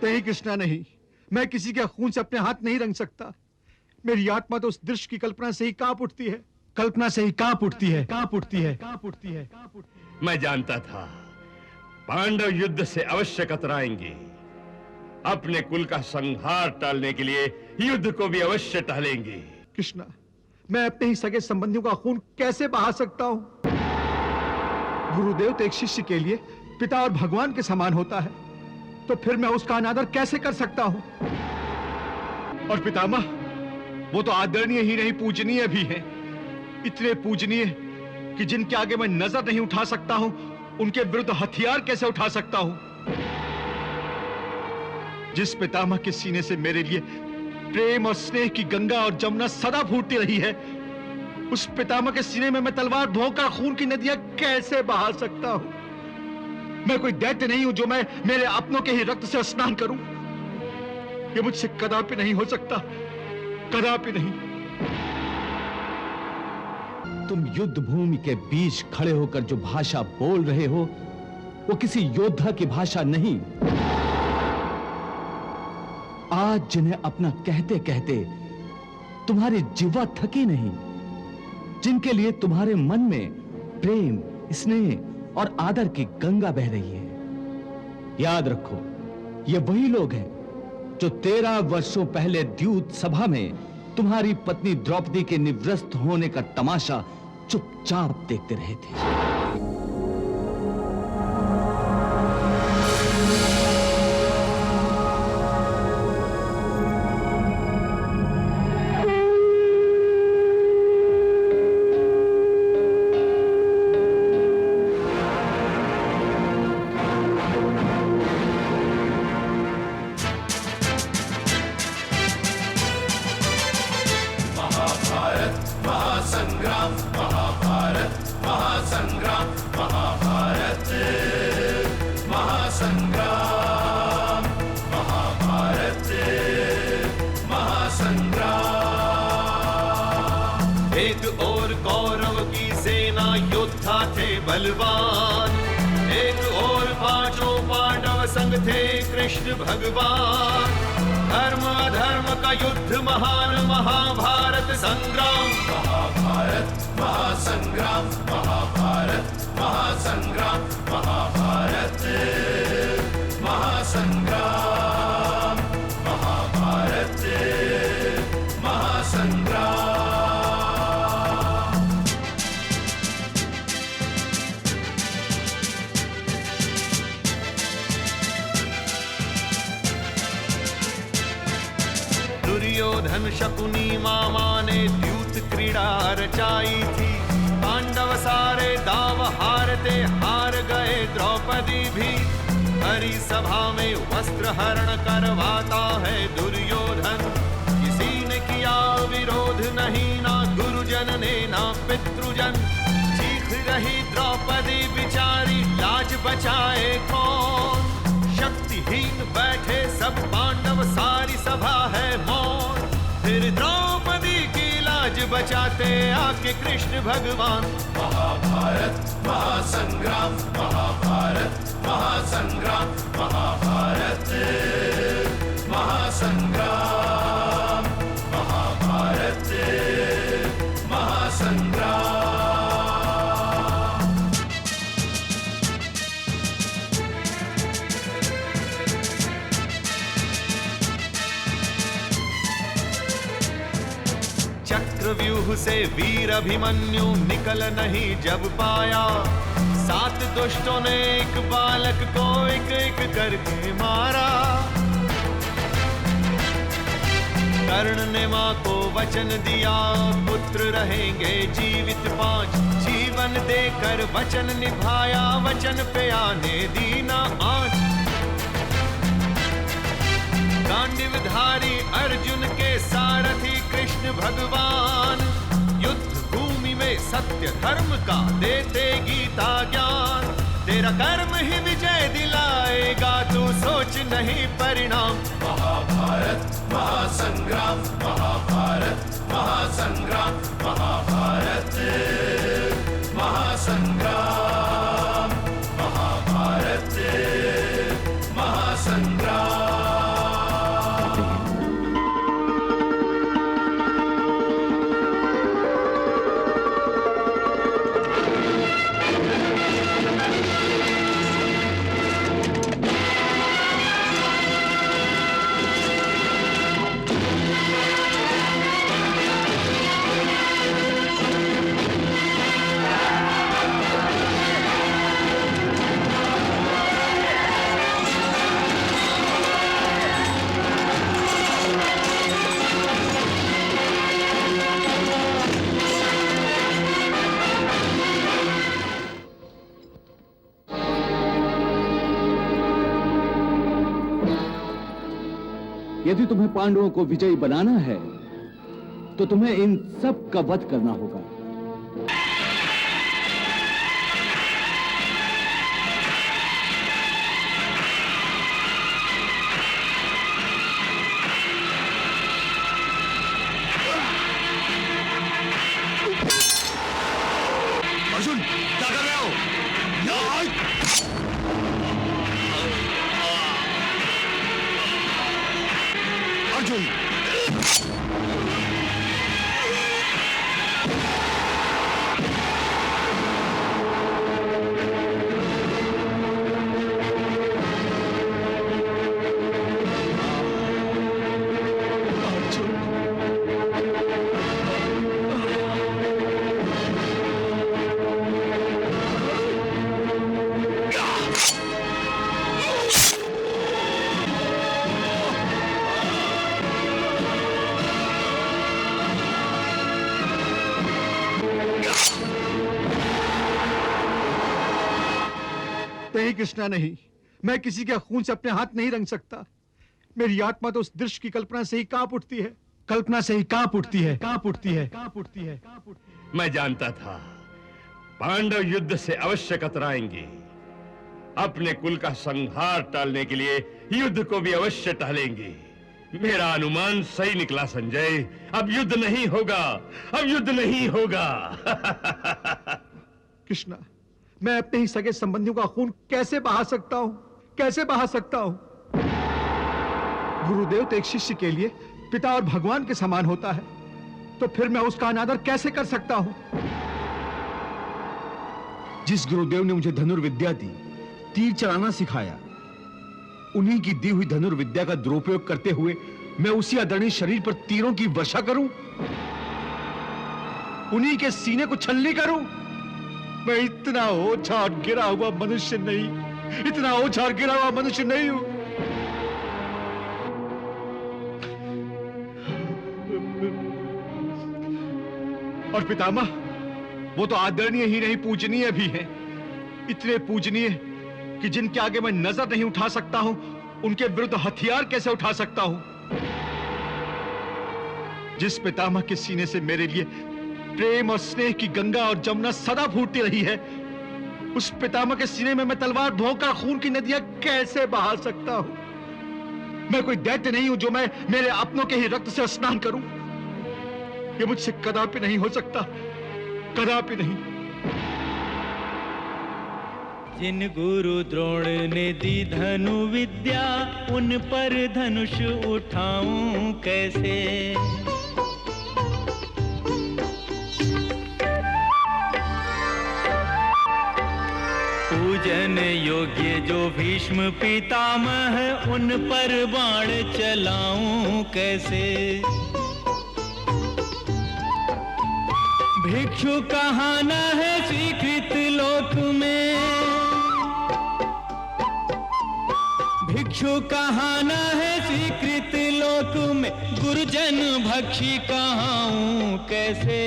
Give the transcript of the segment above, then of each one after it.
नहीं कृष्णा, नहीं। मैं किसी के खून से अपने हाथ नहीं रंग सकता। मेरी आत्मा तो उस दृश्य की कल्पना से ही कांप उठती है, कल्पना से ही कांप उठती है, कांप उठती है, कांप उठती है, कांप उठती है। मैं जानता था पांडव युद्ध से अवश्य कतराएंगे। अपने कुल का संहार टालने के लिए युद्ध को भी अवश्य टालेंगे। कृष्णा, मैं अपने ही सगे संबंधियों का खून कैसे बहा सकता हूं? गुरुदेव तो एक शिष्य के लिए पिता और भगवान के समान होता है, तो फिर मैं उसका अनादर कैसे कर सकता हूं? और पितामह, वो तो आदरणीय ही नहीं पूजनीय भी हैं। इतने पूजनीय कि जिनके आगे मैं नजर नहीं उठा सकता हूं, उनके विरुद्ध हथियार कैसे उठा सकता हूं? जिस पितामह के सीने से मेरे लिए प्रेम और स्नेह की गंगा और जमुना सदा फूटती रही है, उस पितामह के सीने में मैं तलवार धोकर खून की नदियां कैसे बहा सकता हूं? मैं कोई दैत्य नहीं हूं जो मैं मेरे अपनों के ही रक्त से स्नान करूं। ये मुझसे कदापि नहीं हो सकता, कदापि नहीं। तुम युद्ध भूमि के बीच खड़े होकर जो भाषा बोल रहे हो, वो किसी योद्धा की भाषा नहीं। आज जिन्हें अपना कहते कहते तुम्हारी जिह्वा थकी नहीं, जिनके लिए तुम्हारे मन में प्रेम, स्नेह और आदर की गंगा बह रही है, याद रखो, ये वही लोग हैं जो 13 वर्षों पहले द्यूत सभा में तुम्हारी पत्नी द्रौपदी के निवृत्त होने का तमाशा चुपचाप देखते रहे थे। बलवान, एक और 5 पांडव संग थे कृष्ण भगवान। धर्म अधर्म का युद्ध महान, महाभारत संग्राम। महाभारत महासंग्राम, महाभारत महासंग्राम, महाभारत महासंग्राम, महाभारत महासंग्राम। दुर्योधन शकुनी मामा ने द्यूत क्रीड़ा रचाई थी। पांडव सारे दाव हारते हार गए, द्रौपदी भी। हरी सभा में वस्त्र हरण करवाता है दुर्योधन। किसी ने किया विरोध नहीं, ना गुरुजन ने ना पितृजन। चीख रही द्रौपदी बिचारी, लाज बचाए कौन? शक्तिहीन बैठे सब पांडव, सारी सभा है मौन। फिर द्रौपदी की लाज बचाते आके कृष्ण भगवान। महाभारत महासंग्राम, महाभारत महासंग्राम, महाभारत महासंग्राम, महाभारत महासंग्राम। चक्रव्यूह से वीर अभिमन्यु निकल नहीं जब पाया। 7 दुष्टों ने एक बालक को एक एक करके मारा। कर्ण ने मां को वचन दिया, पुत्र रहेंगे जीवित 5। जीवन देकर वचन निभाया, वचन पे आने दी ना आँच। गांडीवधारी अर्जुन के सारथी कृष्ण भगवान। युद्ध भूमि में सत्य धर्म का देते गीता ज्ञान। तेरा कर्म ही विजय दिलाएगा, तू सोच नहीं परिणाम। महाभारत महासंग्राम, महाभारत महासंग्राम, महाभारत महासंग्राम, महाभारत महासंग्राम। यदि तुम्हें पांडवों को विजयी बनाना है तो तुम्हें इन सब का वध करना होगा। अर्जुन, क्या कर रहे हो? अर्जुन, नहीं कृष्णा, नहीं। मैं किसी के खून से अपने हाथ नहीं रंग सकता। मेरी आत्मा तो उस दृश्य की कल्पना से ही कांप उठती है, कल्पना से ही कांप उठती है, कांप उठती है, कांप उठती है, कांप उठती है। मैं जानता था पांडव युद्ध से अवश्य कतराएंगे। अपने कुल का संहार टालने के लिए युद्ध को भी अवश्य टालेंगे। मेरा अनुमान सही निकला संजय। अब युद्ध नहीं होगा, अब युद्ध नहीं होगा। कृष्णा, मैं अपने ही सगे संबंधियों का खून कैसे बहा सकता हूं? कैसे बहा सकता हूं? गुरुदेव तो एक शिष्य के लिए पिता और भगवान के समान होता है, तो फिर मैं उसका अनादर कैसे कर सकता हूं? जिस गुरुदेव ने मुझे धनुर्विद्या दी, तीर चलाना सिखाया, उन्हीं की दी हुई धनुर्विद्या का दुरुपयोग करते हुए मैं उसी आदरणीय शरीर पर तीरों की वर्षा करूं? उन्हीं के सीने को छलनी करूं? मैं इतना ओछा और गिरा हुआ मनुष्य नहीं, इतना ओछा और गिरा हुआ मनुष्य नहीं हूं। और पितामह, वो तो आदरणीय ही नहीं, पूजनीय भी हैं। इतने पूजनीय कि जिनके आगे मैं नजर नहीं उठा सकता हूं, उनके विरुद्ध हथियार कैसे उठा सकता हूं? जिस पितामह के सीने से मेरे लिए प्रेम और स्नेह की गंगा और जमुना सदा फूटती रही है, उस पितामह के सीने में मैं तलवार भोंकर खून की नदियां कैसे बहा सकता हूं? मैं कोई दैत्य नहीं हूं जो मैं मेरे अपनों के ही रक्त से स्नान करूं। ये मुझसे कदापि नहीं हो सकता, कदापि नहीं। जिन गुरु द्रोण ने दी धनु विद्या, उन पर धनुष उठाऊं कैसे? पूजन योग्य जो भीष्म पितामह, उन पर बाण चलाऊं कैसे? भिक्षु कहाना है स्वीकृत लोक में, भिक्षु कहाना है स्वीकृत लोक में, गुरुजन भक्षी कहाऊं कैसे?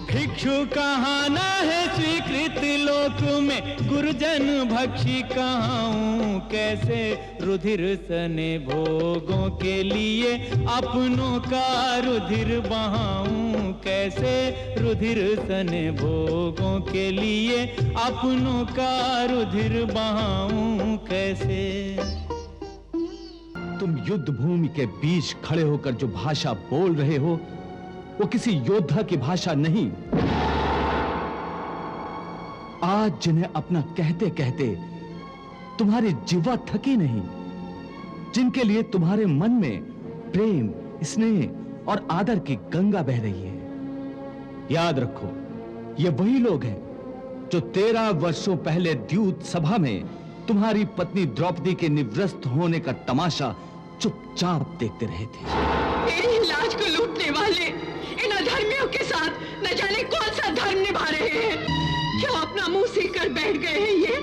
भिक्षु कहाना है स्वीकृत लोक में, गुरुजन भक्षी कहाऊं कैसे? रुधिर सने भोगों के लिए अपनों का रुधिर बहाऊं कैसे? रुधिर सने भोगों के लिए अपनों का रुधिर बहाऊं कैसे? तुम युद्ध भूमि के बीच खड़े होकर जो भाषा बोल रहे हो, वो किसी योद्धा की भाषा नहीं। आज जिन्हें अपना कहते कहते तुम्हारी जिह्वा थकी नहीं, जिनके लिए तुम्हारे मन में प्रेम, स्नेह और आदर की गंगा बह रही है, याद रखो, ये वही लोग हैं जो 13 वर्षों पहले द्यूत सभा में तुम्हारी पत्नी द्रौपदी के निवृत्त होने का तमाशा चुपचाप देखते रहे थे। मेरी लाज को लूटने वाले इन अधर्मियों के साथ न जाने कौन सा धर्म निभा रहे हैं। क्यों अपना मुंह सील कर बैठ गए हैं ये?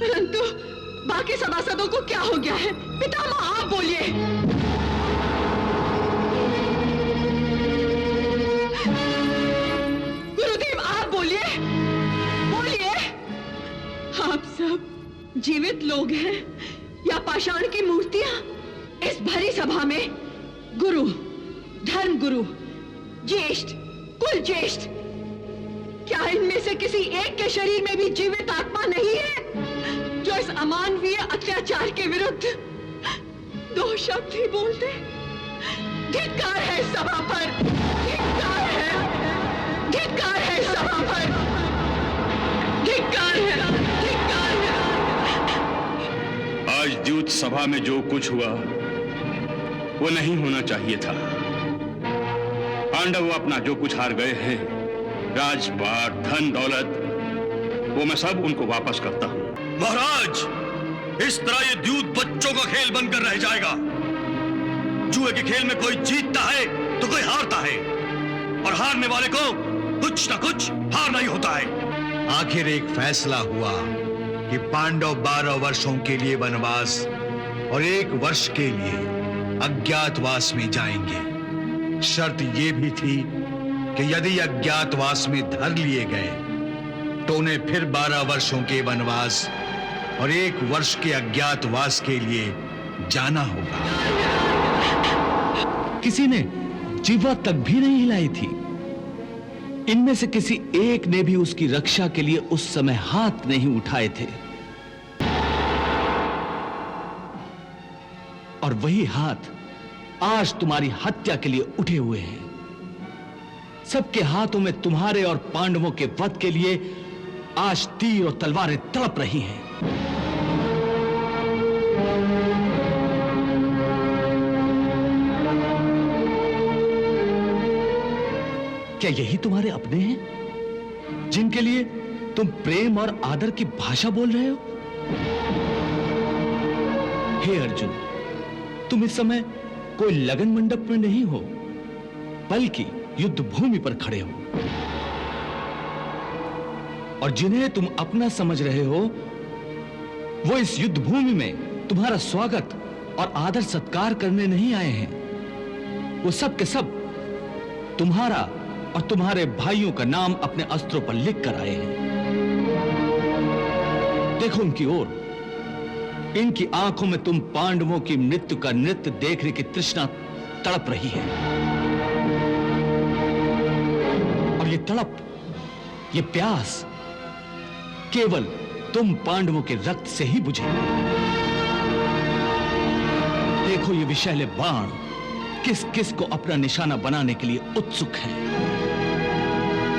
परंतु बाकी सभासदों को क्या हो गया है? पितामह आप बोलिए। गुरुदेव आप बोलिए, बोलिए। जीवित लोग हैं या पाषाण की मूर्तियां? इस भरी सभा में गुरु, धर्म गुरु, ज्येष्ठ, कुल ज्येष्ठ, क्या इनमें से किसी एक के शरीर में भी जीवित आत्मा नहीं है जो इस अमानवीय अत्याचार के विरुद्ध दो शब्द ही बोलते? धिक्कार है इस सभा पर, धिक्कार है, धिक्कार है इस सभा पर, धिक्कार है, धिक्कार है। आज द्यूत सभा में जो कुछ हुआ वो नहीं होना चाहिए था। पांडव अपना जो कुछ हार गए हैं, राजपाट, धन दौलत, वो मैं सब उनको वापस करता हूं। महाराज, इस तरह ये द्यूत बच्चों का खेल बनकर रह जाएगा। जुए के खेल में कोई जीतता है तो कोई हारता है, और हारने वाले को कुछ ना कुछ हारना ही होता है। आखिर एक फैसला हुआ कि पांडव 12 वर्षों के लिए वनवास और 1 वर्ष के लिए अज्ञातवास में जाएंगे। शर्त यह भी थी कि यदि अज्ञातवास में धर लिए गए तो उन्हें फिर 12 वर्षों के वनवास और 1 वर्ष के अज्ञातवास के लिए जाना होगा। किसी ने जीवा तक भी नहीं हिलाई थी। इनमें से किसी एक ने भी उसकी रक्षा के लिए उस समय हाथ नहीं उठाए थे, और वही हाथ आज तुम्हारी हत्या के लिए उठे हुए हैं। सबके हाथों में तुम्हारे और पांडवों के वध के लिए आज तीर और तलवारें तड़प रही हैं। क्या यही तुम्हारे अपने हैं जिनके लिए तुम प्रेम और आदर की भाषा बोल रहे हो? हे अर्जुन, तुम इस समय कोई लगन मंडप में नहीं हो, बल्कि युद्ध भूमि पर खड़े हो, और जिन्हें तुम अपना समझ रहे हो वो इस युद्ध भूमि में तुम्हारा स्वागत और आदर सत्कार करने नहीं आए हैं। वो सब के सब तुम्हारा और तुम्हारे भाइयों का नाम अपने अस्त्रों पर लिख कर आए हैं। देखो उनकी ओर, इनकी आंखों में तुम पांडवों की मृत्यु का नृत्य देखने की तृष्णा तड़प रही है, और ये तड़प, ये प्यास केवल तुम पांडवों के रक्त से ही बुझेगी। देखो ये विषैले बाण किस किस को अपना निशाना बनाने के लिए उत्सुक हैं।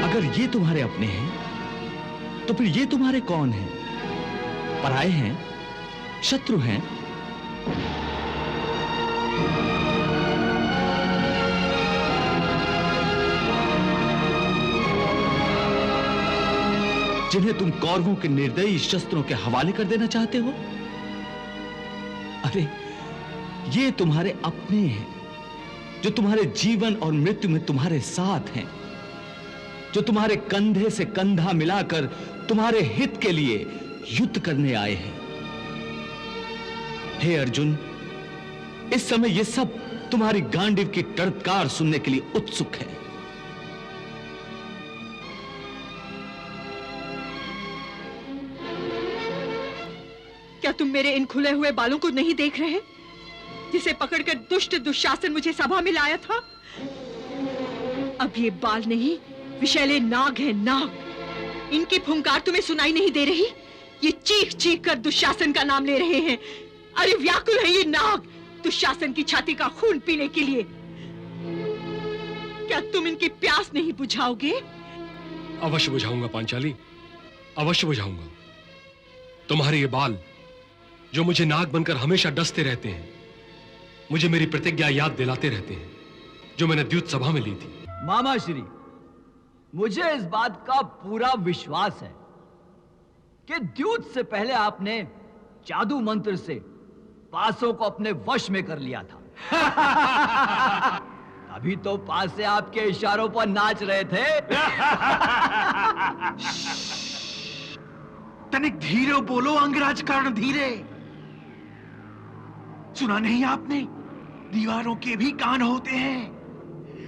अगर ये तुम्हारे अपने हैं तो फिर ये तुम्हारे कौन हैं? पराये हैं? शत्रु हैं? जिन्हें तुम कौरवों के निर्दयी शस्त्रों के हवाले कर देना चाहते हो? अरे ये तुम्हारे अपने हैं, जो तुम्हारे जीवन और मृत्यु में तुम्हारे साथ हैं, जो तुम्हारे कंधे से कंधा मिलाकर तुम्हारे हित के लिए युद्ध करने आए हैं। हे अर्जुन, इस समय ये सब तुम्हारी गांडीव की टड़कार सुनने के लिए उत्सुक है। क्या तुम मेरे इन खुले हुए बालों को नहीं देख रहे, जिसे पकड़कर दुष्ट दुशासन मुझे सभा में लाया था? अब ये बाल नहीं, विषैले नाग हैं, नाग। इनकी फुंकार तुम्हें सुनाई नहीं दे रही? ये चीख चीख कर दुशासन का नाम ले रहे हैं। अरे व्याकुल है ये नाग दुशासन की छाती का खून पीने के लिए। क्या तुम इनकी प्यास नहीं बुझाओगे? अवश्य बुझाऊंगा पांचाली, अवश्य बुझाऊंगा। तुम्हारे ये बाल जो मुझे नाग बनकर हमेशा डसते रहते हैं, मुझे मेरी प्रतिज्ञा याद दिलाते रहते हैं जो मैंने द्यूत सभा में ली थी। मामा श्री, मुझे इस बात का पूरा विश्वास है कि द्यूत से पहले आपने जादू मंत्र से पासों को अपने वश में कर लिया था। अभी तो पास से आपके इशारों पर नाच रहे थे। तनिक धीरे बोलो अंगराज कर्ण, धीरे। सुना नहीं आपने? दीवारों के भी कान होते हैं।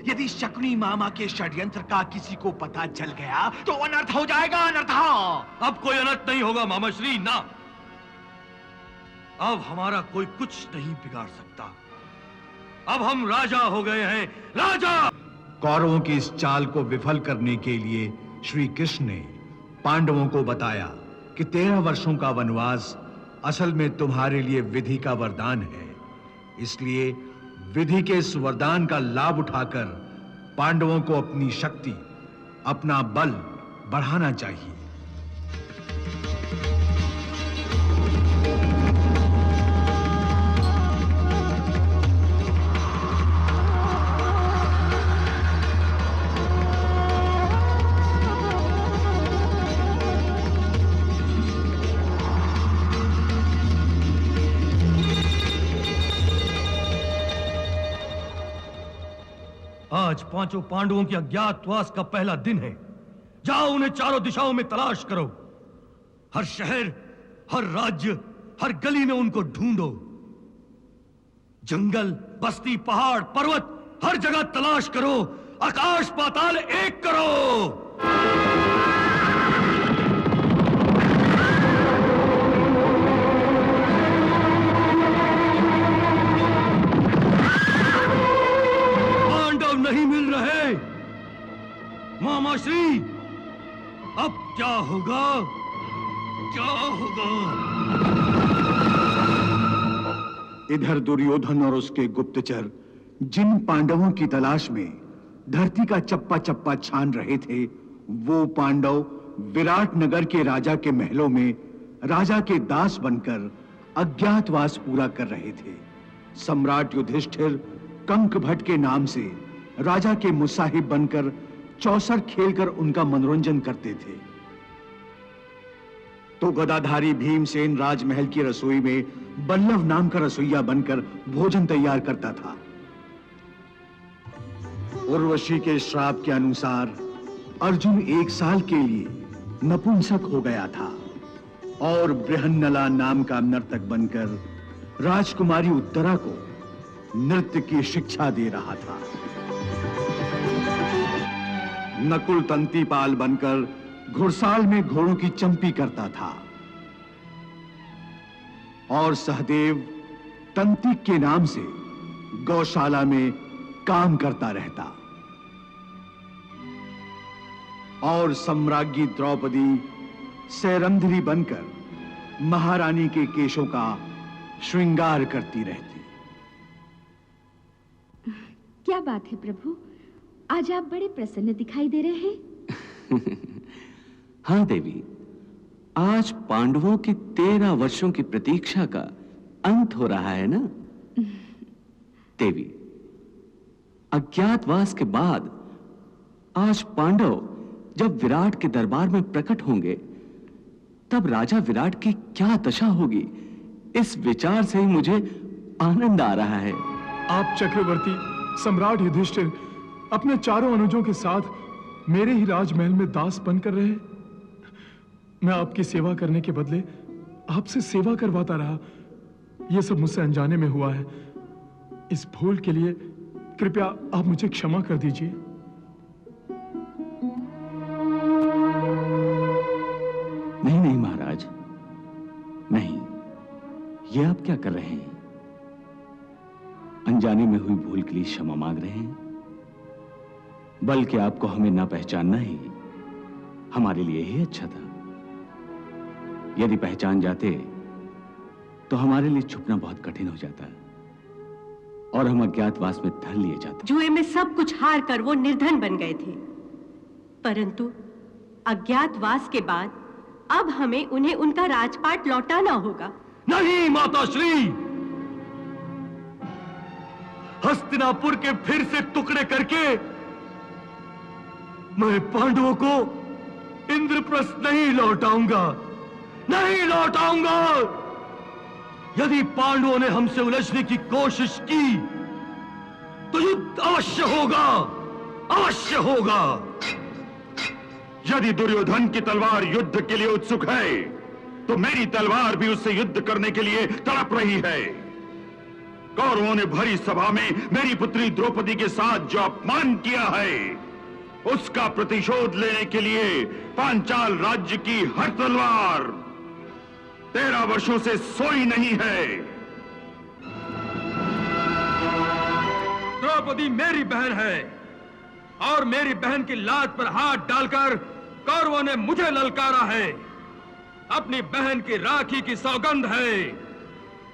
यदि शकुनी मामा के षड्यंत्र का किसी को पता चल गया तो अनर्थ हो जाएगा, अनर्थ। अब कोई अनर्थ नहीं होगा मामा श्री, ना। अब हमारा कोई कुछ नहीं बिगाड़ सकता। अब हम राजा हो गए हैं, राजा। कौरवों की इस चाल को विफल करने के लिए श्री कृष्ण ने पांडवों को बताया कि 13 वर्षों का वनवास असल में तुम्हारे लिए विधि का वरदान है। इसलिए विधि के इस वरदान का लाभ उठाकर पांडवों को अपनी शक्ति, अपना बल बढ़ाना चाहिए। आज पांचों पांडवों के अज्ञातवास का पहला दिन है। जाओ उन्हें चारों दिशाओं में तलाश करो। हर शहर, हर राज्य, हर गली में उनको ढूंढो। जंगल, बस्ती, पहाड़, पर्वत, हर जगह तलाश करो। आकाश पाताल एक करो। नहीं मिल रहे। मामा श्री, अब क्या होगा? क्या होगा? इधर दुर्योधन और उसके गुप्तचर जिन पांडवों की तलाश में धरती का चप्पा चप्पा छान रहे थे, वो पांडव विराट नगर के राजा के महलों में राजा के दास बनकर अज्ञातवास पूरा कर रहे थे। सम्राट युधिष्ठिर कंक भट्ट के नाम से राजा के मुसाहिब बनकर चौसर खेलकर उनका मनोरंजन करते थे, तो गदाधारी भीमसेन राजमहल की रसोई में बल्लभ नाम का रसोइया बनकर भोजन तैयार करता था। उर्वशी के श्राप के अनुसार अर्जुन 1 साल के लिए नपुंसक हो गया था और बृहन्नला नाम का नर्तक बनकर राजकुमारी उत्तरा को नृत्य की शिक्षा दे रहा था। नकुल तंतीपाल बनकर घुड़साल में घोड़ों की चंपी करता था और सहदेव तंतिक के नाम से गौशाला में काम करता रहता और सम्राज्ञी द्रौपदी सैरंध्री बनकर महारानी के केशों का श्रृंगार करती रहती। क्या बात है प्रभु, आज आप बड़े प्रसन्न दिखाई दे रहे हैं। हाँ देवी, आज पांडवों की 13 वर्षों की प्रतीक्षा का अंत हो रहा है ना। देवी, अज्ञातवास के बाद आज पांडव जब विराट के दरबार में प्रकट होंगे, तब राजा विराट की क्या दशा होगी, इस विचार से ही मुझे आनंद आ रहा है। आप चक्रवर्ती सम्राट युधिष्ठिर अपने चारों अनुजों के साथ मेरे ही राजमहल में दास बनकर रहे। मैं आपकी सेवा करने के बदले आपसे सेवा करवाता रहा। यह सब मुझसे अनजाने में हुआ है। इस भूल के लिए कृपया आप मुझे क्षमा कर दीजिए। नहीं महाराज, नहीं। ये आप क्या कर रहे हैं? अनजाने में हुई भूल के लिए क्षमा मांग रहे हैं, बल्कि आपको हमें ना पहचानना ही हमारे लिए ही अच्छा था। यदि पहचान जाते तो हमारे लिए छुपना बहुत कठिन हो जाता और हम अज्ञातवास में धर लिए जाते। जुए में सब कुछ हार कर वो निर्धन बन गए थे, परंतु अज्ञातवास के बाद अब हमें उन्हें उनका राजपाट लौटाना होगा। नहीं माता श्री, हस्तिनापुर के फिर से टुकड़े करके मैं पांडवों को इंद्रप्रस्थ नहीं लौटाऊंगा, नहीं लौटाऊंगा। यदि पांडवों ने हमसे उलझने की कोशिश की तो युद्ध अवश्य होगा, अवश्य होगा। यदि दुर्योधन की तलवार युद्ध के लिए उत्सुक है, तो मेरी तलवार भी उससे युद्ध करने के लिए तड़प रही है। कौरवों ने भरी सभा में मेरी पुत्री द्रौपदी के साथ जो अपमान किया है, उसका प्रतिशोध लेने के लिए पांचाल राज्य की हर तलवार 13 वर्षों से सोई नहीं है। द्रौपदी मेरी बहन है और मेरी बहन की लाज पर हाथ डालकर कौरवों ने मुझे ललकारा है। अपनी बहन की राखी की सौगंध है,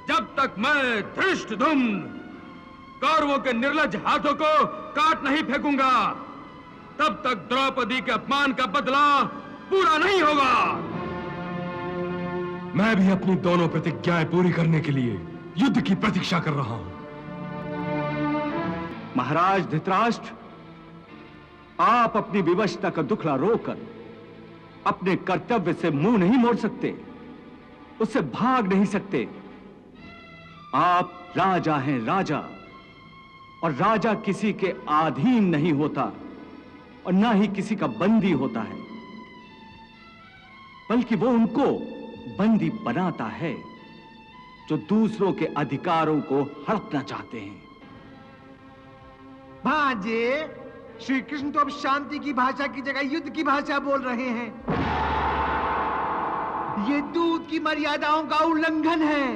जब तक मैं धृष्टद्युम्न कौरवों के निर्लज हाथों को काट नहीं फेंकूंगा, तब तक द्रौपदी के अपमान का बदला पूरा नहीं होगा। मैं भी अपनी दोनों प्रतिज्ञाएं पूरी करने के लिए युद्ध की प्रतीक्षा कर रहा हूं। महाराज धृतराष्ट्र, आप अपनी विवशता का दुखड़ा रोककर अपने कर्तव्य से मुंह नहीं मोड़ सकते, उससे भाग नहीं सकते। आप राजा हैं, राजा, और राजा किसी के अधीन नहीं होता और ना ही किसी का बंदी होता है, बल्कि वो उनको बंदी बनाता है जो दूसरों के अधिकारों को हड़पना चाहते हैं। भांजे, श्री कृष्ण तो अब शांति की भाषा की जगह युद्ध की भाषा बोल रहे हैं। ये दूत की मर्यादाओं का उल्लंघन है।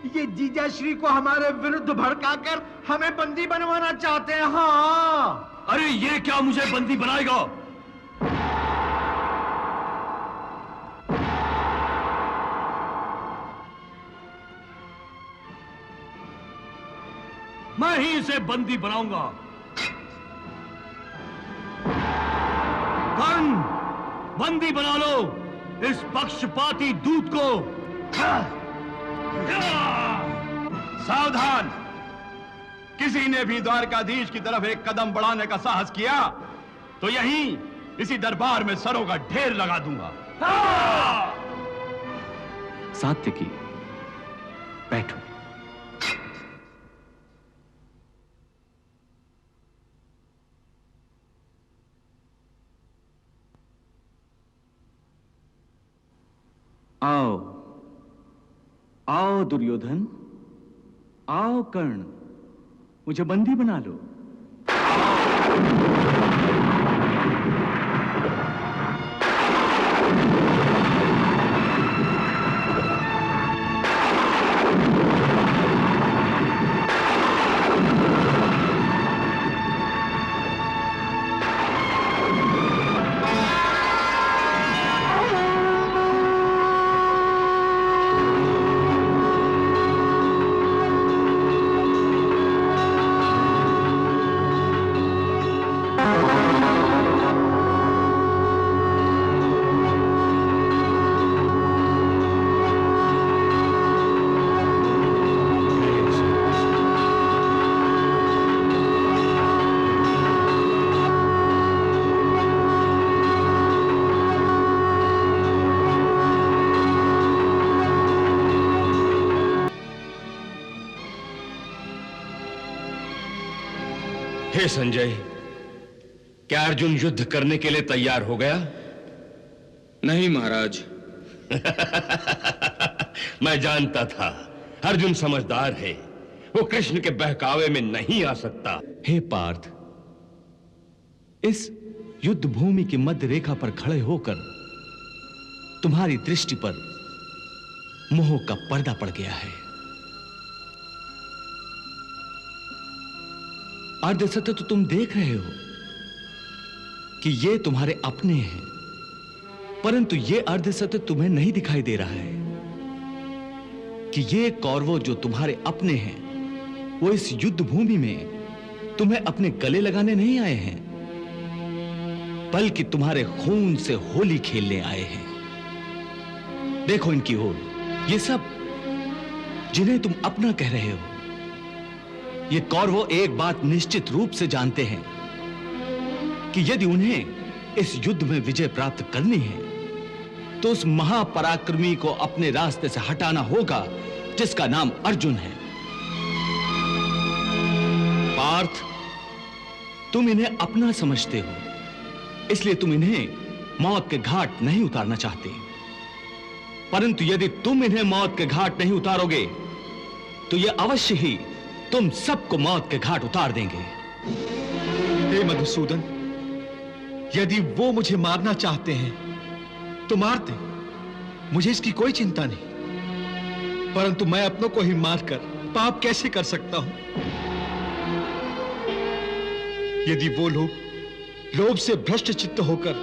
ये जीजा श्री को हमारे विरुद्ध भड़काकर हमें बंदी बनवाना चाहते हैं। हाँ, अरे ये क्या मुझे बंदी बनाएगा? मैं ही इसे बंदी बनाऊंगा। कर्ण, बंदी बना लो इस पक्षपाती दूत को। सावधान! किसी ने भी द्वारकाधीश की तरफ एक कदम बढ़ाने का साहस किया तो यहीं इसी दरबार में सरों का ढेर लगा दूंगा। सात्यकी, बैठो। आओ आओ दुर्योधन, आओ कर्ण, मुझे बंदी बना लो। हे संजय, क्या अर्जुन युद्ध करने के लिए तैयार हो गया? नहीं महाराज। मैं जानता था अर्जुन समझदार है, वो कृष्ण के बहकावे में नहीं आ सकता। हे पार्थ, इस युद्ध भूमि की मध्य रेखा पर खड़े होकर तुम्हारी दृष्टि पर मोह का पर्दा पड़ गया है। अर्ध सत्य तो तुम देख रहे हो कि ये तुम्हारे अपने हैं, परंतु ये अर्ध सत्य तुम्हें नहीं दिखाई दे रहा है कि ये कौरवों जो तुम्हारे अपने हैं, वो इस युद्ध भूमि में तुम्हें अपने गले लगाने नहीं आए हैं, बल्कि तुम्हारे खून से होली खेलने आए हैं। देखो इनकी ओर, ये सब जिन्हें तुम अपना कह रहे हो, ये कौरवों एक बात निश्चित रूप से जानते हैं कि यदि उन्हें इस युद्ध में विजय प्राप्त करनी है तो उस महापराक्रमी को अपने रास्ते से हटाना होगा जिसका नाम अर्जुन है। पार्थ, तुम इन्हें अपना समझते हो, इसलिए तुम इन्हें मौत के घाट नहीं उतारना चाहते, परंतु यदि तुम इन्हें मौत के घाट नहीं उतारोगे तो यह अवश्य ही तुम सबको मौत के घाट उतार देंगे। हे मधुसूदन, यदि वो मुझे मारना चाहते हैं तो मार दे, मुझे इसकी कोई चिंता नहीं। परंतु मैं अपनों को ही मारकर पाप कैसे कर सकता हूं? यदि वो लोग लोभ से भ्रष्ट चित्त होकर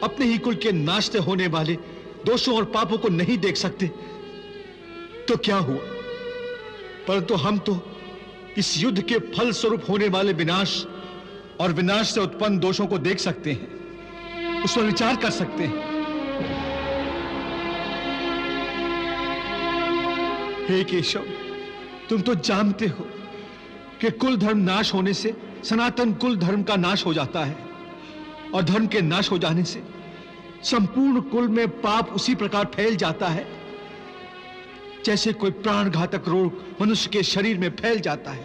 अपने ही कुल के नाश से होने वाले दोषों और पापों को नहीं देख सकते तो क्या हुआ? परंतु हम तो इस युद्ध के फल स्वरूप होने वाले विनाश और विनाश से उत्पन्न दोषों को देख सकते हैं, उस पर विचार कर सकते हैं। हे केशव, तुम तो जानते हो कि कुल धर्म नाश होने से सनातन कुल धर्म का नाश हो जाता है और धर्म के नाश हो जाने से संपूर्ण कुल में पाप उसी प्रकार फैल जाता है जैसे कोई प्राणघातक रोग मनुष्य के शरीर में फैल जाता है।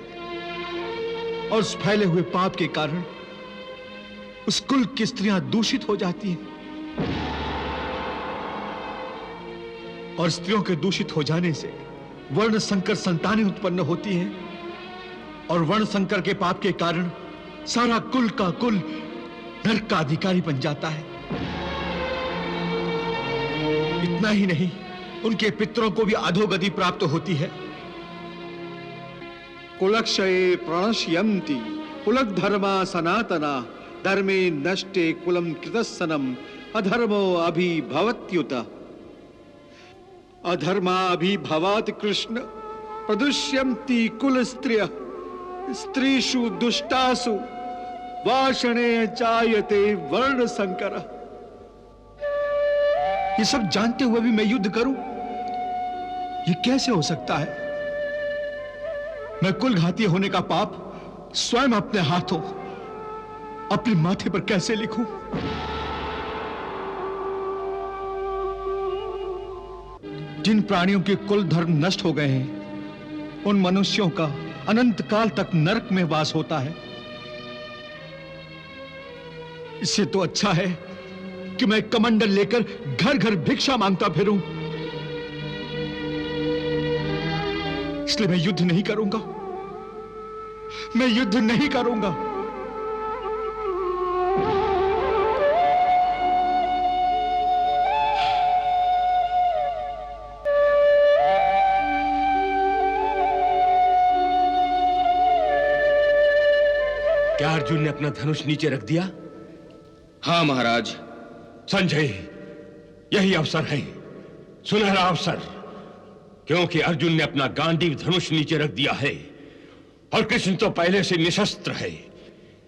और उस फैले हुए पाप के कारण उस कुल की स्त्रियां दूषित हो जाती हैं और स्त्रियों के दूषित हो जाने से वर्ण संकर संतानें उत्पन्न होती हैं और वर्ण संकर के पाप के कारण सारा कुल का कुल नरक का अधिकारी बन जाता है। इतना ही नहीं, उनके पितरों को भी अधोगति प्राप्त होती है। कुलक्षये प्रणश्यन्ति कुलक धर्मा सनातना धर्मे नष्टे कुलम कृतस्सनम अधर्मो अभिभवत्युत। अधर्मा अभिभवात् कृष्ण प्रदुष्यन्ति कुल स्त्रियः स्त्रीषु दुष्टासु वाषणे जायते वर्ण संकर। ये सब जानते हुए भी मैं युद्ध करूं, ये कैसे हो सकता है? मैं कुल घाती होने का पाप स्वयं अपने हाथों अपने माथे पर कैसे लिखूं? जिन प्राणियों के कुल धर्म नष्ट हो गए हैं, उन मनुष्यों का अनंत काल तक नरक में वास होता है। इससे तो अच्छा है कि मैं कमंडल लेकर घर घर भिक्षा मांगता फिरूं। इसलिए मैं युद्ध नहीं करूंगा, मैं युद्ध नहीं करूंगा। क्या अर्जुन ने अपना धनुष नीचे रख दिया? हाँ महाराज। संजय, यही अवसर है, सुनहरा अवसर, क्योंकि अर्जुन ने अपना गांडीव धनुष नीचे रख दिया है और कृष्ण तो पहले से निशस्त्र है।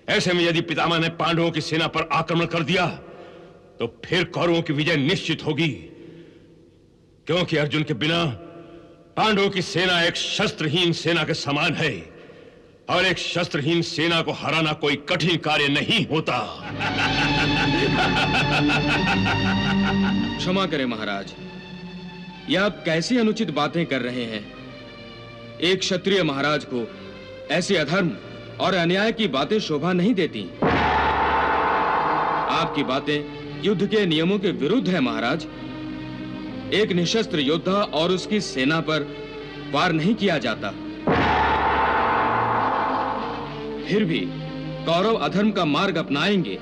ऐसे में यदि पितामह ने पांडवों की सेना पर आक्रमण कर दिया तो फिर कौरवों की विजय निश्चित होगी, क्योंकि अर्जुन के बिना पांडवों की सेना एक शस्त्रहीन सेना के समान है और एक शस्त्रहीन सेना को हराना कोई कठिन कार्य नहीं होता। क्षमा करें महाराज, यह आप कैसी अनुचित बातें कर रहे हैं? एक क्षत्रिय महाराज को ऐसे अधर्म और अन्याय की बातें शोभा नहीं देती। आपकी बातें युद्ध के नियमों के विरुद्ध है महाराज। एक निशस्त्र योद्धा और उसकी सेना पर वार नहीं किया जाता। फिर भी कौरव अधर्म का मार्ग अपनाएंगे,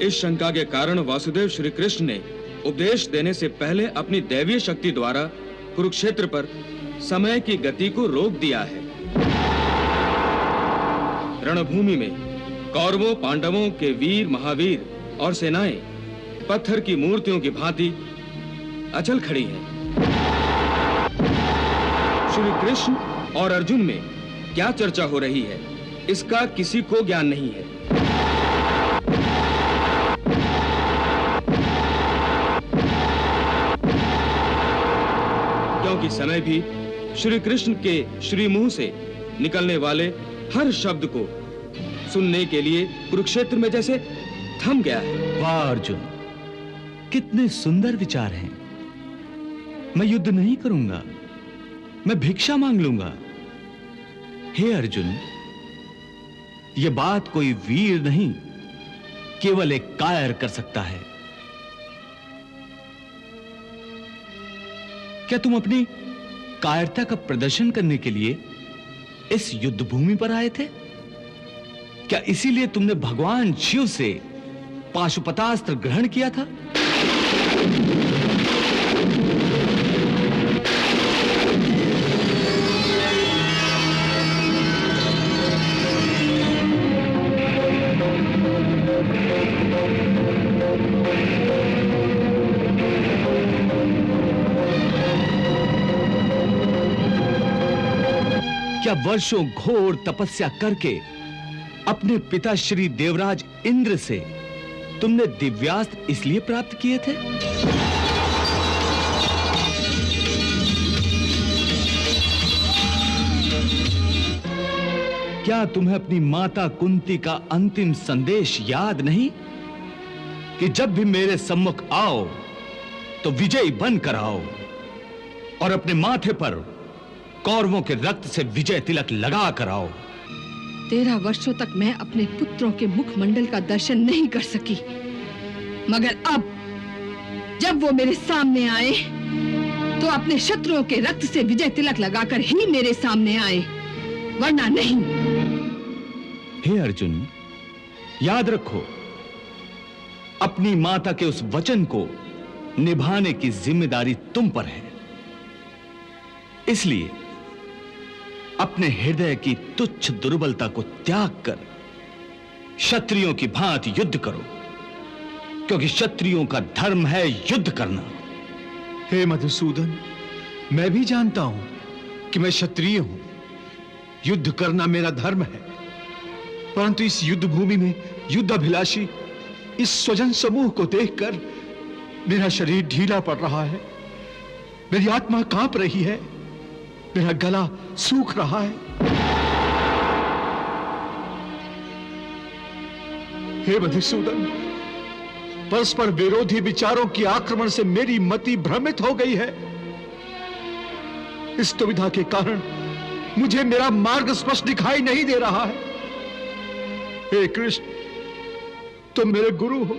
इस शंका के कारण वासुदेव श्री कृष्ण ने उपदेश देने से पहले अपनी दैवीय शक्ति द्वारा कुरुक्षेत्र पर समय की गति को रोक दिया है। रणभूमि में कौरवों पांडवों के वीर महावीर और सेनाएं पत्थर की मूर्तियों की भांति अचल खड़ी हैं। श्री कृष्ण और अर्जुन में क्या चर्चा हो रही है, इसका किसी को ज्ञान नहीं है। क्योंकि समय भी श्री कृष्ण के श्री मुंह से निकलने वाले हर शब्द को सुनने के लिए कुरुक्षेत्र में जैसे थम गया है। वाह अर्जुन, कितने सुंदर विचार हैं। मैं युद्ध नहीं करूंगा, मैं भिक्षा मांग लूंगा। हे अर्जुन, यह बात कोई वीर नहीं, केवल एक कायर कर सकता है। क्या तुम अपनी कायरता का प्रदर्शन करने के लिए इस युद्ध भूमि पर आए थे? क्या इसीलिए तुमने भगवान शिव से पाशुपतास्त्र ग्रहण किया था? क्या वर्षों घोर तपस्या करके अपने पिता श्री देवराज इंद्र से तुमने दिव्यास्त्र इसलिए प्राप्त किए थे? क्या तुम्हें अपनी माता कुंती का अंतिम संदेश याद नहीं कि जब भी मेरे सम्मुख आओ तो विजयी बनकर आओ और अपने माथे पर कौरवों के रक्त से विजय तिलक लगा कर आओ। 13 वर्षों तक मैं अपने पुत्रों के मुखमंडल का दर्शन नहीं कर सकी, मगर अब जब वो मेरे सामने आए तो अपने शत्रुओं के रक्त से विजय तिलक लगाकर ही मेरे सामने आए, वरना नहीं। हे अर्जुन, याद रखो, अपनी माता के उस वचन को निभाने की जिम्मेदारी तुम पर है। इसलिए अपने हृदय की तुच्छ दुर्बलता को त्याग कर क्षत्रियों की भांति युद्ध करो, क्योंकि क्षत्रियों का धर्म है युद्ध करना। हे मधुसूदन, मैं भी जानता हूं कि मैं क्षत्रिय हूं, युद्ध करना मेरा धर्म है, परंतु इस युद्ध भूमि में युद्धाभिलाषी इस स्वजन समूह को देखकर मेरा शरीर ढीला पड़ रहा है, मेरी आत्मा कांप रही है, मेरा गला सूख रहा है। हे मधुसूदन, परस्पर विरोधी विचारों के आक्रमण से मेरी मति भ्रमित हो गई है। इस दुविधा के कारण मुझे मेरा मार्ग स्पष्ट दिखाई नहीं दे रहा है। हे कृष्ण, तुम मेरे गुरु हो,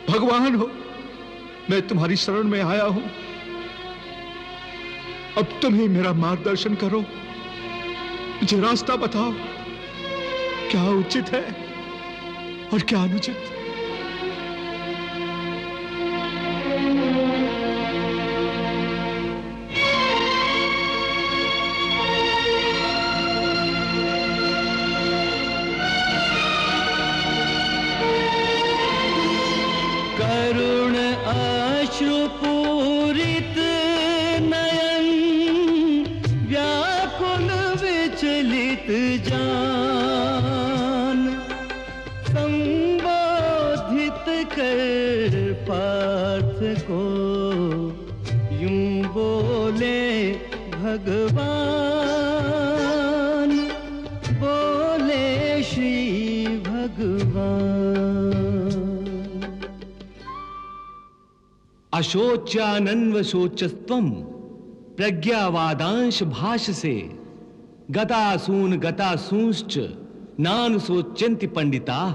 भगवान हो, मैं तुम्हारी शरण में आया हूं। अब तुम ही मेरा मार्गदर्शन करो, मुझे रास्ता बताओ, क्या उचित है और क्या अनुचित। करुण अश्रुपूरित नयन, व्याकुल विचलित जान, संबोधित कर पार्थ को यूं बोले भगवान, बोले श्री भगवान। अशोच्यानन्व शोचस्त्वं प्रज्ञावादांश भाषसे, गतासून गतासूंश्च नानुशोच्यन्ति पंडिताः।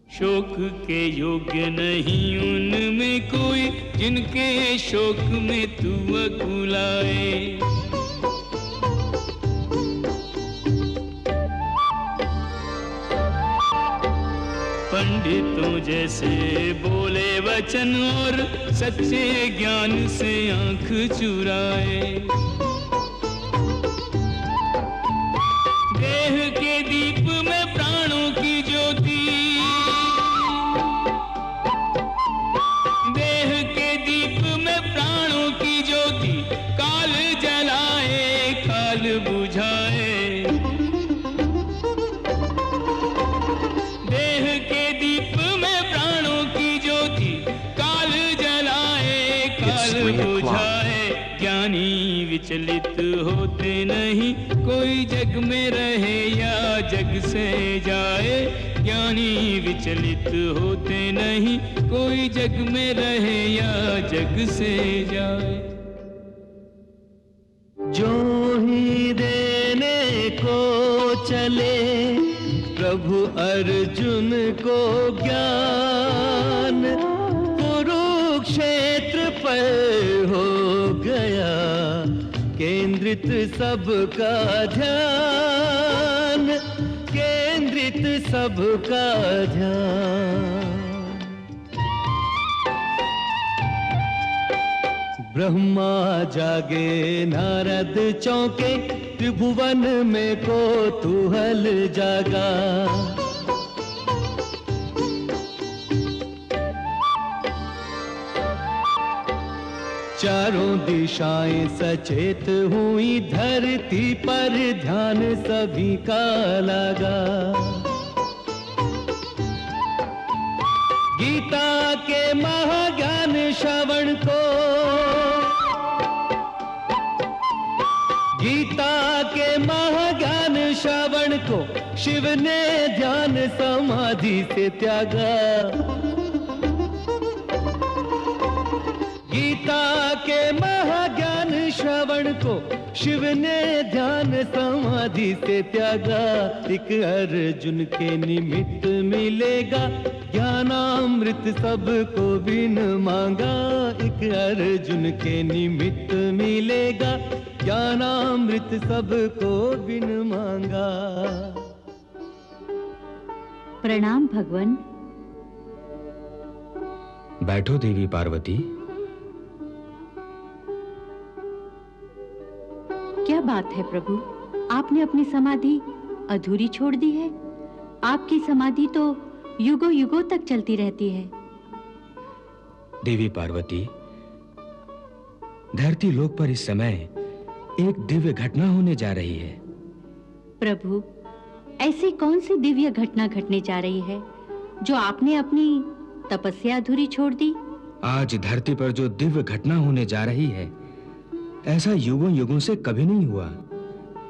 शोक के योग्य नहीं उनमें कोई, जिनके शोक में तू अकुलाए। पंडितों जैसे बोले वचन और सच्चे ज्ञान से आंख चुराए। देह के दीप में प्राणों की ज्योति, देह के दीप में प्राणों की ज्योति, काल जलाए काल बुझाए। बुझाए ज्ञानी विचलित होते नहीं, कोई जग में रहे या जग से जाए। ज्ञानी विचलित होते नहीं, कोई जग में रहे या जग से जाए। जो ही देने को चले प्रभु अर्जुन को ज्ञान, कुरुक्षेत्र पर हो गया केंद्रित सबका ध्यान, केंद्रित सबका ध्यान। ब्रह्मा जागे नारद चौंके, त्रिभुवन में कौतूहल जागा। चारों दिशाएं सचेत हुई, धरती पर ध्यान सभी का लगा। गीता के महाज्ञान श्रवण को, गीता के महाज्ञान श्रवण को शिव ने ध्यान समाधि से त्यागा। गीता के महाज्ञान श्रवण को शिव ने ध्यान समाधि से त्यागा। एक अर्जुन के निमित्त मिलेगा ज्ञानामृत सबको बिन मांगा। एक अर्जुन के निमित्त मिलेगा ज्ञानामृत सबको बिन मांगा। प्रणाम भगवान। बैठो देवी पार्वती। क्या बात है प्रभु, आपने अपनी समाधि अधूरी छोड़ दी है? आपकी समाधि तो युगों युगों तक चलती रहती है। देवी पार्वती, धरती लोक पर इस समय एक दिव्य घटना होने जा रही है। प्रभु, ऐसी कौन सी दिव्य घटना घटने जा रही है जो आपने अपनी तपस्या अधूरी छोड़ दी? आज धरती पर जो दिव्य घटना होने जा रही है, ऐसा युगों युगों से कभी नहीं हुआ।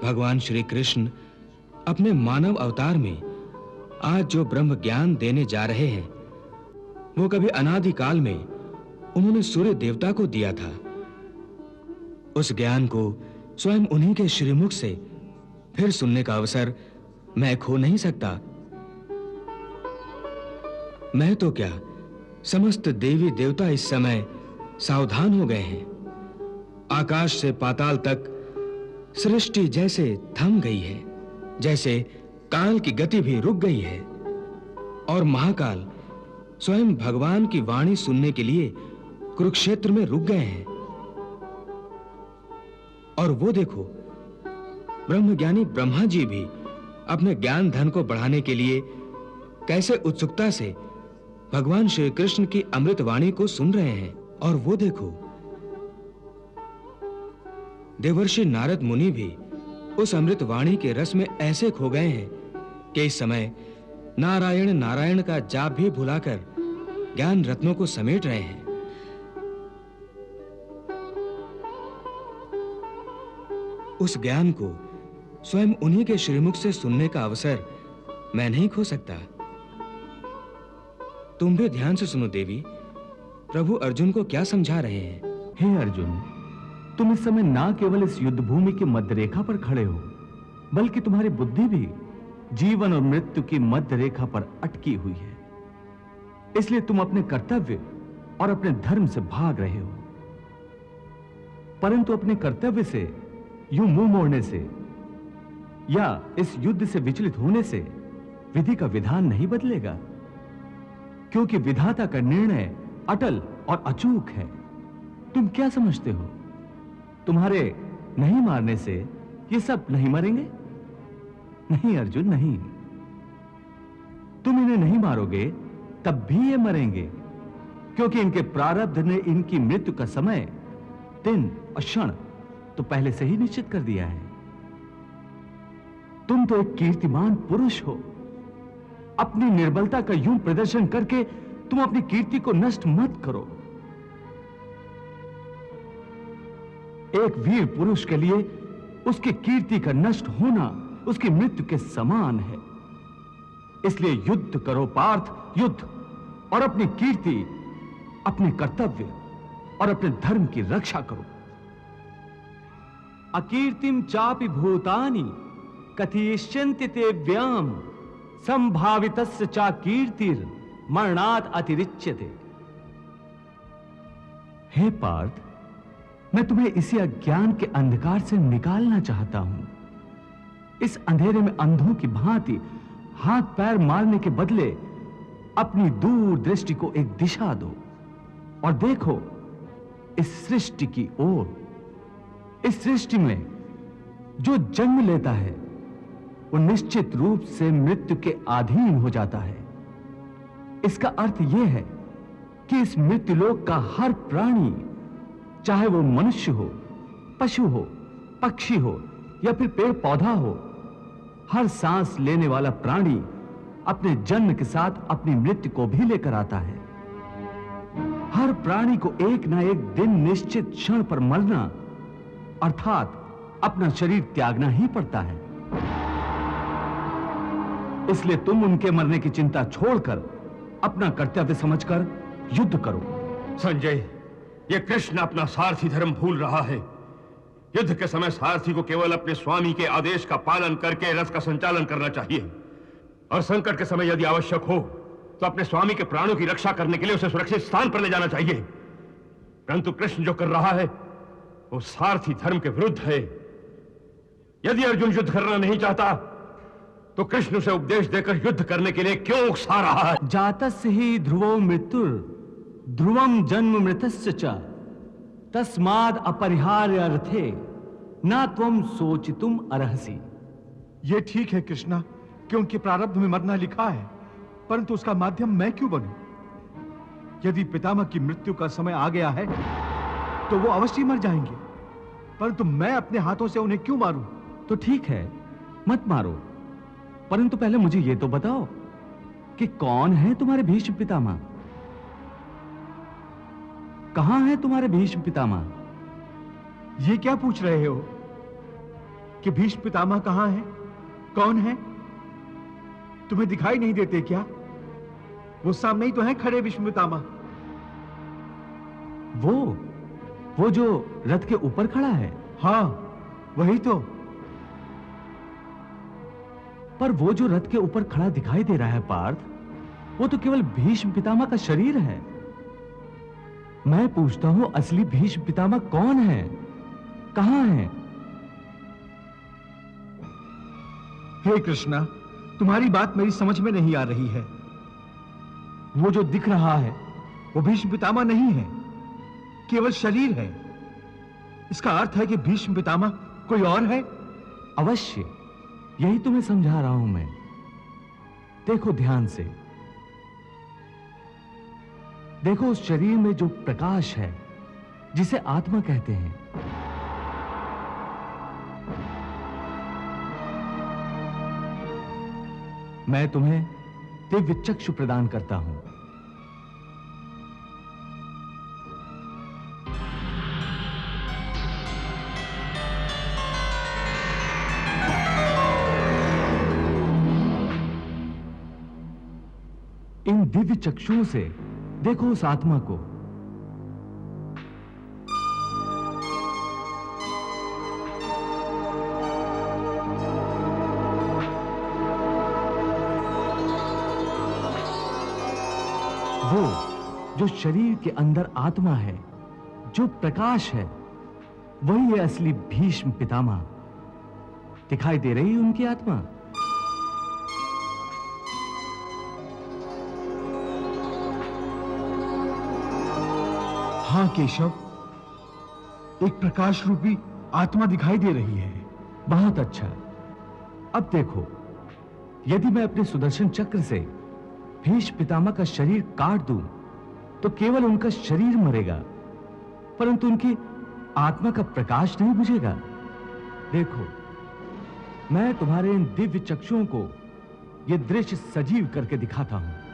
भगवान श्री कृष्ण अपने मानव अवतार में आज जो ब्रह्म ज्ञान देने जा रहे हैं, वो कभी अनादिकाल में उन्होंने सूर्य देवता को दिया था। उस ज्ञान को स्वयं उन्हीं के श्रीमुख से फिर सुनने का अवसर मैं खो नहीं सकता। मैं तो क्या, समस्त देवी देवता इस समय सावधान हो गए हैं। आकाश से पाताल तक सृष्टि जैसे थम गई है, जैसे काल की गति भी रुक गई है। और महाकाल स्वयं भगवान की वाणी सुनने के लिए कुरुक्षेत्र में रुक गए हैं। और वो देखो, ब्रह्मज्ञानी ब्रह्मा जी भी अपने ज्ञान धन को बढ़ाने के लिए कैसे उत्सुकता से भगवान श्री कृष्ण की अमृत वाणी को सुन रहे हैं। और वो देखो, देवर्षि नारद मुनि भी उस अमृत वाणी के रस में ऐसे खो गए हैं कि इस समय नारायण नारायण का जाप भी भुलाकर ज्ञान रत्नों को समेट रहे हैं। उस ज्ञान को स्वयं उन्हीं के श्रीमुख से सुनने का अवसर मैं नहीं खो सकता। तुम भी ध्यान से सुनो देवी, प्रभु अर्जुन को क्या समझा रहे हैं। हे अर्जुन, तुम इस समय ना केवल इस युद्ध भूमि की मध्य रेखा पर खड़े हो, बल्कि तुम्हारी बुद्धि भी जीवन और मृत्यु की मध्य रेखा पर अटकी हुई है। इसलिए तुम अपने कर्तव्य और अपने धर्म से भाग रहे हो। परंतु अपने कर्तव्य से यूं मुंह मोड़ने से या इस युद्ध से विचलित होने से विधि का विधान नहीं बदलेगा, क्योंकि विधाता का निर्णय अटल और अचूक है। तुम क्या समझते हो, तुम्हारे नहीं मारने से ये सब नहीं मरेंगे? नहीं अर्जुन, नहीं। तुम इन्हें नहीं मारोगे तब भी ये मरेंगे, क्योंकि इनके प्रारब्ध ने इनकी मृत्यु का समय, दिन और क्षण तो पहले से ही निश्चित कर दिया है। तुम तो एक कीर्तिमान पुरुष हो। अपनी निर्बलता का यूं प्रदर्शन करके तुम अपनी कीर्ति को नष्ट मत करो। एक वीर पुरुष के लिए उसकी कीर्ति का नष्ट होना उसकी मृत्यु के समान है। इसलिए युद्ध करो पार्थ, युद्ध, और अपनी कीर्ति, अपने कर्तव्य और अपने धर्म की रक्षा करो। अकीर्तिम चापि भूतानि कथयिष्यन्ति ते व्याम संभावितस्य चा कीर्तिर मरणात् अतिरिच्यते। हे पार्थ, मैं तुम्हें इसी अज्ञान के अंधकार से निकालना चाहता हूं। इस अंधेरे में अंधों की भांति हाथ पैर मारने के बदले अपनी दूर दृष्टि को एक दिशा दो और देखो इस सृष्टि की ओर। इस सृष्टि में जो जन्म लेता है वो निश्चित रूप से मृत्यु के अधीन हो जाता है। इसका अर्थ यह है कि इस मृत्युलोक का हर प्राणी, चाहे वो मनुष्य हो, पशु हो, पक्षी हो या फिर पेड़ पौधा हो, हर सांस लेने वाला प्राणी अपने जन्म के साथ अपनी मृत्यु को भी लेकर आता है। हर प्राणी को एक ना एक दिन निश्चित क्षण पर मरना अर्थात अपना शरीर त्यागना ही पड़ता है। इसलिए तुम उनके मरने की चिंता छोड़कर अपना कर्तव्य समझकर युद्ध करो। संजय, ये कृष्ण अपना सारथी धर्म भूल रहा है। युद्ध के समय सारथी को केवल अपने स्वामी के आदेश का पालन करके रथ का संचालन करना चाहिए और संकट के समय यदि आवश्यक हो तो अपने स्वामी के प्राणों की रक्षा करने के लिए उसे सुरक्षित स्थान पर ले जाना चाहिए। परंतु कृष्ण जो कर रहा है वो सारथी धर्म के विरुद्ध है। यदि अर्जुन युद्ध करना नहीं चाहता तो कृष्ण उसे उपदेश देकर युद्ध करने के लिए क्यों उकसा रहा है? जातस्य ही ध्रुवो मृत्युर ध्रुवम जन्म मृतस्य च तस्माद् अपरिहार्य अर्थे न त्वं सोचितुम अर्हसि। ये ठीक है कृष्णा, क्योंकि प्रारब्ध में मरना लिखा है, परंतु उसका माध्यम मैं क्यों बनूं? यदि पितामह की मृत्यु का समय आ गया है तो वो अवश्य मर जाएंगे, परंतु मैं अपने हाथों से उन्हें क्यों मारूं? तो ठीक है, मत मारो, परंतु पहले मुझे ये तो बताओ कि कौन है तुम्हारे भीष्म पितामह? कहां है तुम्हारे भीष्म पितामह? ये क्या पूछ रहे हो कि भीष्म पितामह कहां है, कौन है? तुम्हें दिखाई नहीं देते क्या? वो सामने ही तो हैं खड़े भीष्म पितामह। वो जो रथ के ऊपर खड़ा है? हाँ, वही तो। पर वो जो रथ के ऊपर खड़ा दिखाई दे रहा है पार्थ, वो तो केवल भीष्म पितामह का शरीर है। मैं पूछता हूं असली भीष्म पितामह कौन है, कहां है? हे कृष्णा, तुम्हारी बात मेरी समझ में नहीं आ रही है। वो जो दिख रहा है वो भीष्म पितामह नहीं है, केवल शरीर है। इसका अर्थ है कि भीष्म पितामह कोई और है। अवश्य, यही तुम्हें समझा रहा हूं मैं। देखो ध्यान से, देखो उस शरीर में जो प्रकाश है जिसे आत्मा कहते हैं, मैं तुम्हें दिव्य चक्षु प्रदान करता हूं। इन दिव्य चक्षुओं से देखो उस आत्मा को। वो जो शरीर के अंदर आत्मा है, जो प्रकाश है, वही है असली भीष्म पितामह। दिखाई दे रही है उनकी आत्मा? हाँ केशव, एक प्रकाश रूपी आत्मा दिखाई दे रही है। बहुत अच्छा। अब देखो, यदि मैं अपने सुदर्शन चक्र से भीष्म पितामह का शरीर काट दूं तो केवल उनका शरीर मरेगा, परंतु उनकी आत्मा का प्रकाश नहीं बुझेगा। देखो, मैं तुम्हारे इन दिव्य चक्षुओं को यह दृश्य सजीव करके दिखाता हूं।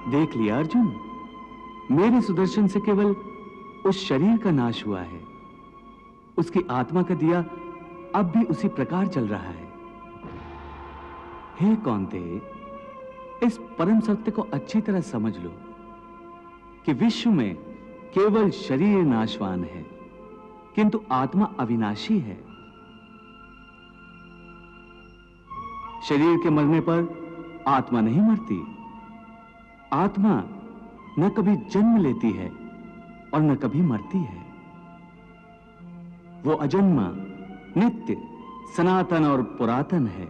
देख लिया अर्जुन, मेरे सुदर्शन से केवल उस शरीर का नाश हुआ है, उसकी आत्मा का दिया अब भी उसी प्रकार चल रहा है। हे कौन्ते, इस परम सत्य को अच्छी तरह समझ लो कि विश्व में केवल शरीर नाशवान है, किंतु आत्मा अविनाशी है। शरीर के मरने पर आत्मा नहीं मरती। आत्मा न कभी जन्म लेती है और न कभी मरती है। वो अजन्मा, नित्य, सनातन और पुरातन है,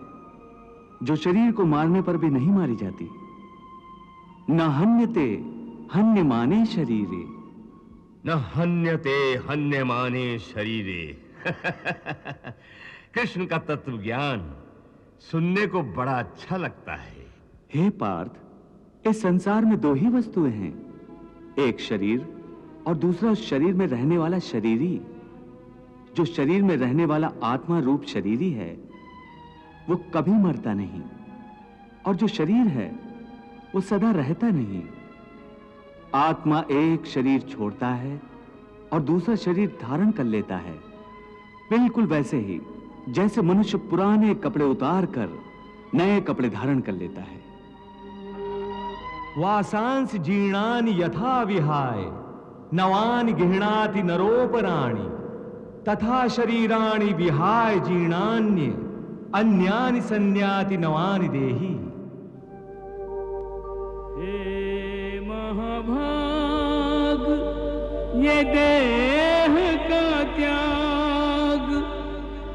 जो शरीर को मारने पर भी नहीं मारी जाती। न हन्यते हन्यमाने शरीरे, न हन्यते हन्यमाने शरीरे। कृष्ण का तत्व ज्ञान सुनने को बड़ा अच्छा लगता है। हे पार्थ, इस संसार में दो ही वस्तुएं हैं, एक शरीर और दूसरा शरीर में रहने वाला शरीरी। जो शरीर में रहने वाला आत्मा रूप शरीरी है वो कभी मरता नहीं, और जो शरीर है वो सदा रहता नहीं। आत्मा एक शरीर छोड़ता है और दूसरा शरीर धारण कर लेता है, बिल्कुल वैसे ही जैसे मनुष्य पुराने कपड़े उतार कर नए कपड़े धारण कर लेता है। वासांस जीर्णानि यथा विहाय नवानि गृह्णाति नरोपराणि तथा शरीराणि विहाय जीर्णान्य अन्यानि संन्याति नवानि देहि। हे महाभाग, ये देह का त्याग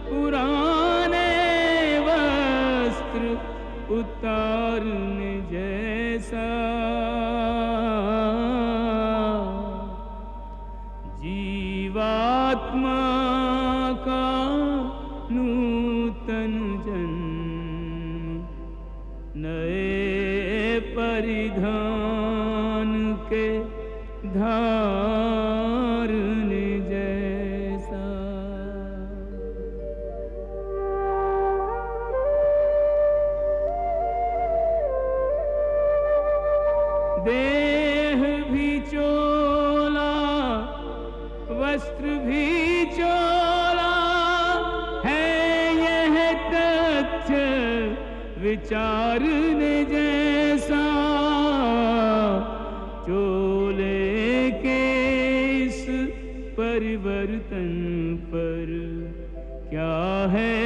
पुराने वस्त्र उतारने जैसा। जीवात्मा का नूतन जन्म नए परिधान के धारने जैसा। देह भी चोला वस्त्र भी चोला है, यह तथ्य विचारने जैसा। चोले के इस परिवर्तन पर क्या है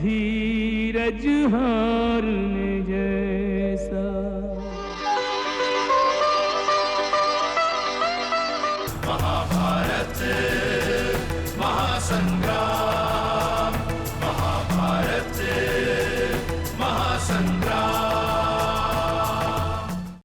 धीरज हारने जैसा। महाभारत महासंग्राम